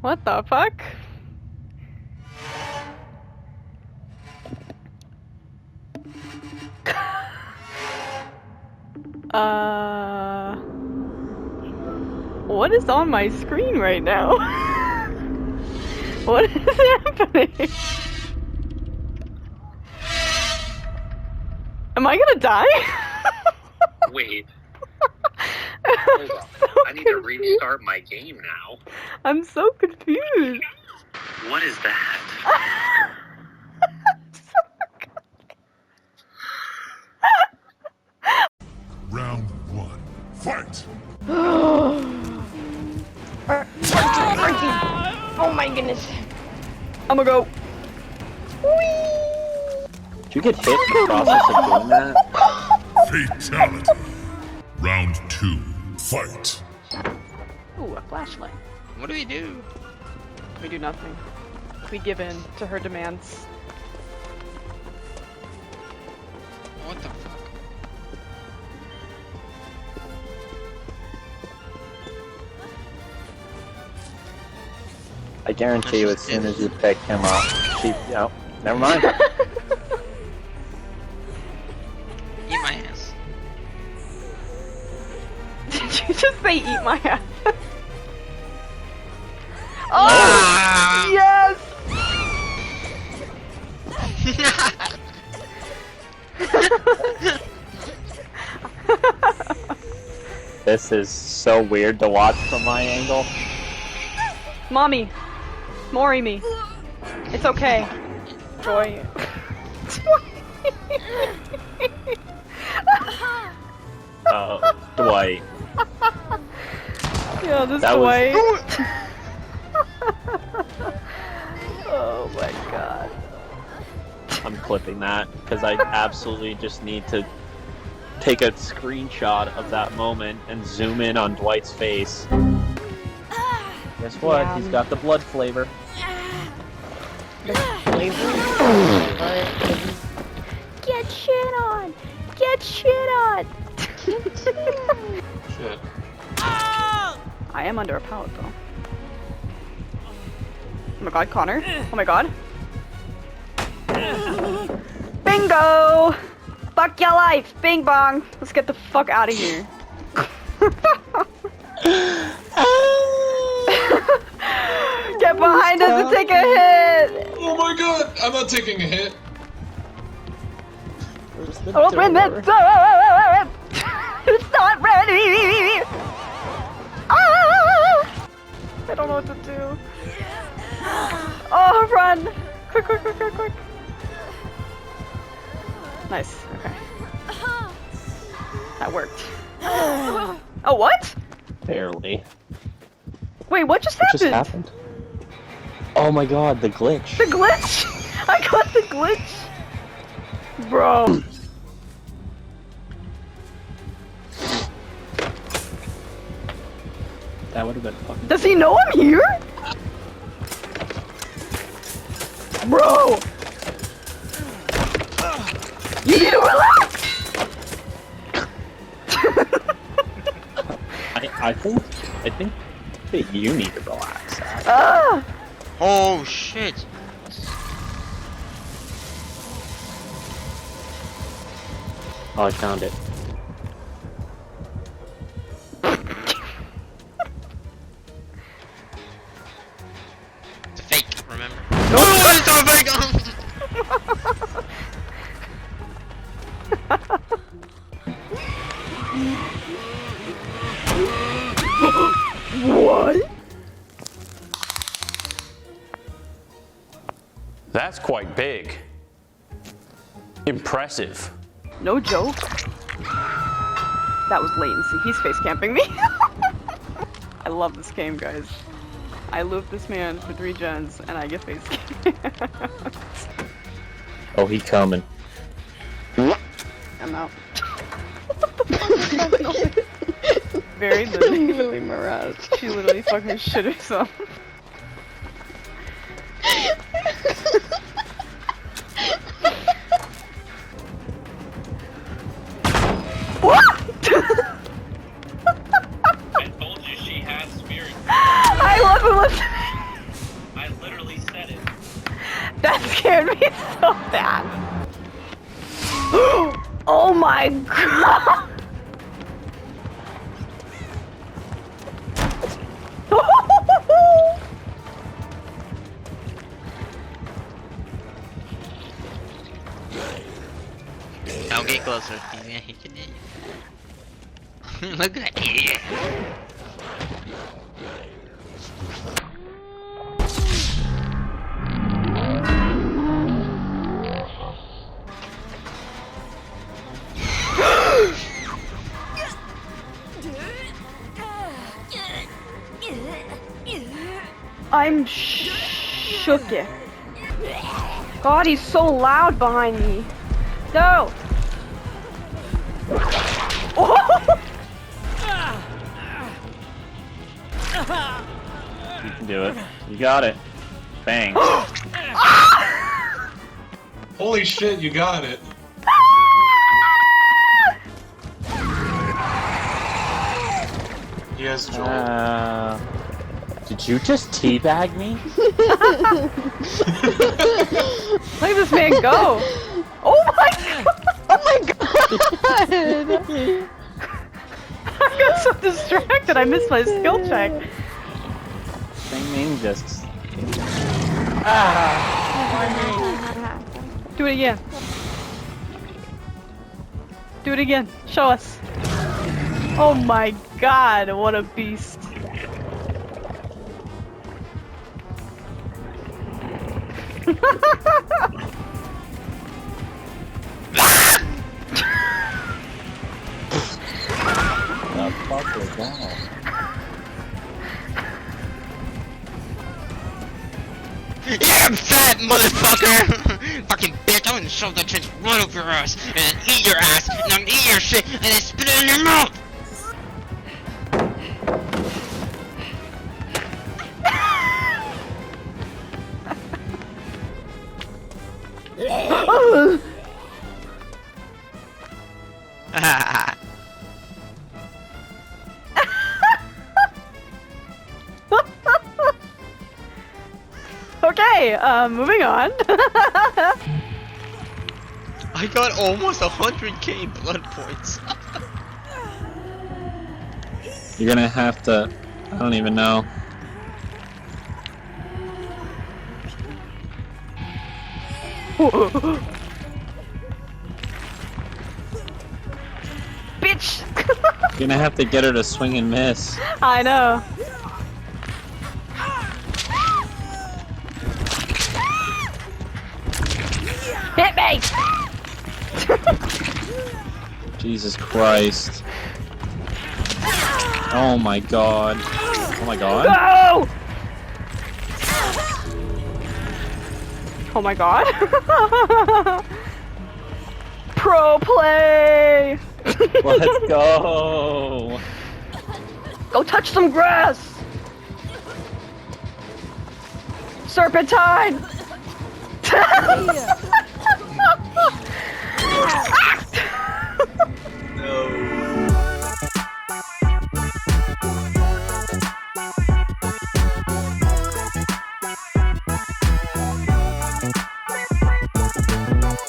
What the fuck? What is on my screen right now? What is happening? Am I gonna die? Wait. Hold on. So I need to confused. restart my game now. I'm so confused. What is that? Round one, fight! Oh my goodness. I'm gonna go. Did you get hit in the process of doing that? Fatality. Round two, fight! Ooh, a flashlight. What do we do? We do nothing. We give in to her demands. What the fuck? I guarantee you, as soon as you pick him up, she, never mind. Eat my ass. Did you just say eat my ass? Oh! Ah! Yes! This is so weird to watch from my angle. Mommy! Mori me. It's okay. Joy. Dwight. Yeah, this That was- Dwight. Oh my god. I'm clipping that, because I absolutely just need to take a screenshot of that moment and zoom in on Dwight's face. Guess what? Yeah. He's got the blood flavor. Get shit on! Get shit on! Shit. I am under a pallet though. Oh my god, Connor. Oh my god. Bingo! Fuck your life! Bing bong! Let's get the fuck out of here. Get behind us and take a hit! Oh my god! I'm not taking a hit. Open the door! It's not ready! Ah! I don't know what to do. Oh, run! Quick, quick, quick, quick, quick. Nice, okay. That worked. Oh, what? Barely. Wait, what just What happened? just happened? Oh my god, the glitch. The glitch! I got the glitch! Bro. That would have been fun. Does he know I'm here? Bro! You need to relax! I think that you need to relax. Ah! Oh shit. Oh, I found it. It's a fake, remember? No, it's a fake! What? That's quite big. Impressive. No joke. That was latency. He's face camping me. I love this game, guys. I loop this man for 3 gens and I get face camped. Oh, he coming. I'm out. Very literally Mirage. She literally fucking shit herself. What? I told you she has spirit. I love it. That scared me so bad. Oh my god! Don't get closer. Look at that idiot. I'm shook it. God, he's so loud behind me. No! You can do it. You got it. Bang. Holy shit, you got it. Yes, Joel. Did you just teabag me? Look at this man go! Oh my god! Oh my god! I got so distracted, I missed my skill check. Thing just. Do it again. Do it again. Show us. Oh my god, what a beast. The fuck was that? Yeah, fat motherfucker! Fucking bitch, I'm gonna shove that shit right up your ass, and then eat your ass, and then eat your shit, and then spit it in your mouth! Okay, moving on. I got almost 100k blood points. You're gonna have to. I don't even know. Bitch! You're gonna have to get her to swing and miss. I know. Hit me! Jesus Christ. Oh my god. Oh my god. No! Oh my god. Pro play! Let's go. Go touch some grass! Serpentine!